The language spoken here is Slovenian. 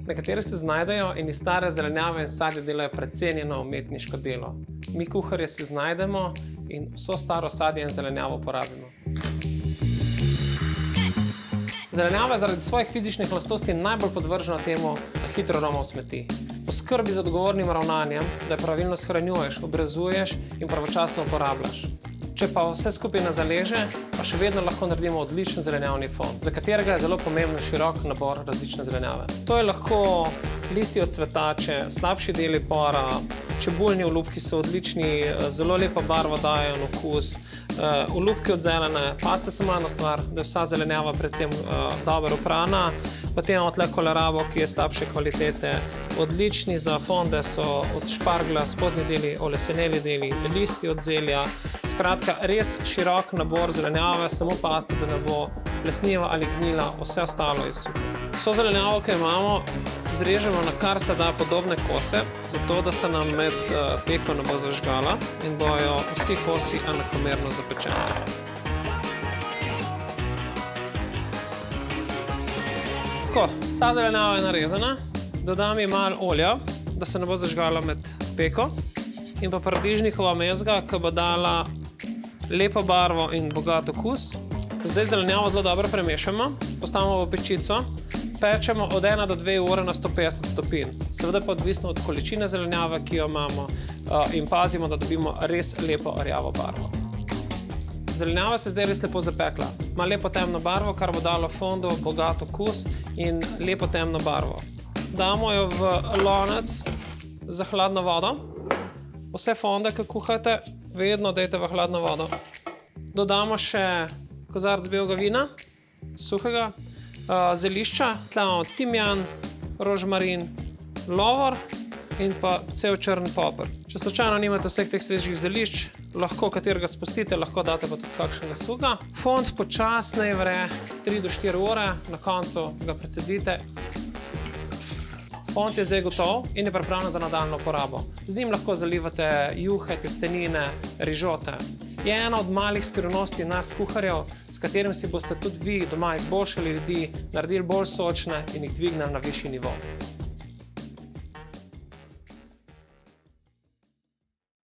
Nekateri se znajdejo in iz stare zelenjave in sadja delajo precenjeno umetniško delo. Mi kuharji se znajdemo in vso staro sadje in zelenjavo porabimo. Zelenjava je zaradi svojih fizičnih lastnosti najbolj podvržena temu, da hitro roma v smeti. Poskrbi z odgovornim ravnanjem, da jo pravilno shranjuješ, obrezuješ in pravočasno uporabljaš. Če pa vse skupaj ne zaleže, pa še vedno lahko naredimo odličen zelenjavni fond, za katerega je zelo pomemben širok nabor različne zelenjave. To je lahko listi od cvetače, slabši deli pora, čebuljni olupki so odlični, zelo lepo barvo dajo in okus, olupki od zelene, pazite samo eno stvar, da je vsa zelenjava pred tem dobro oprana, potem imamo tle kolerabo, ki je slabše kvalitete, odlični za fonde so od špargla, spodnji deli, oleseneli deli, listi od zelja, skratka, res širok nabor zelenjave, samo pazite, da ne bo plesniva ali gnila, vse ostalo je super. Vso zelenjavo, ki imamo, zrežemo na kar se da podobne kose, zato da se nam med peko ne bo zažgala in bojo vsi kosi enakomerno zapečeni. Tako, vsa zelenjava je narezana, dodam ji malo olja, da se ne bo zažgala med peko, in pa paradižnikova mezga, ki bo dala lepo barvo in bogat okus. Zdaj zelenjavo zelo dobro premešamo, postavimo v pečico, pečemo od 1 do 2 ure na 150 stopinj. Seveda pa odvisno od količine zelenjave, ki jo imamo, in pazimo, da dobimo res lepo rjavo barvo. Zelenjava se zdaj res lepo zapekla. Ima lepo temno barvo, kar bo dalo fondu bogat okus in lepo temno barvo. Damo jo v lonec za hladno vodo. Vse fonde, ki kuhate, vedno dajte v hladno vodo. Dodamo še kozarec belega vina, suhega, zelišča, tle imamo timijan, rožmarin, lovor in pa cel črn poper. Če slučajno nimate vseh teh svežih zelišč, lahko katerega spustite, lahko date pa tudi kakšnega suha. Fond počasneje vre 3 do 4 ure, na koncu ga precedite. Fond je zdaj gotov in je pripravljen za nadaljnjo uporabo. Z njim lahko zalivate juhe, testenine, rižote. Je ena od malih skrivnosti nas kuharjev, s katerim si boste tudi vi doma izboljšali ljudi, naredili bolj sočne in jih dvignili na višji nivo.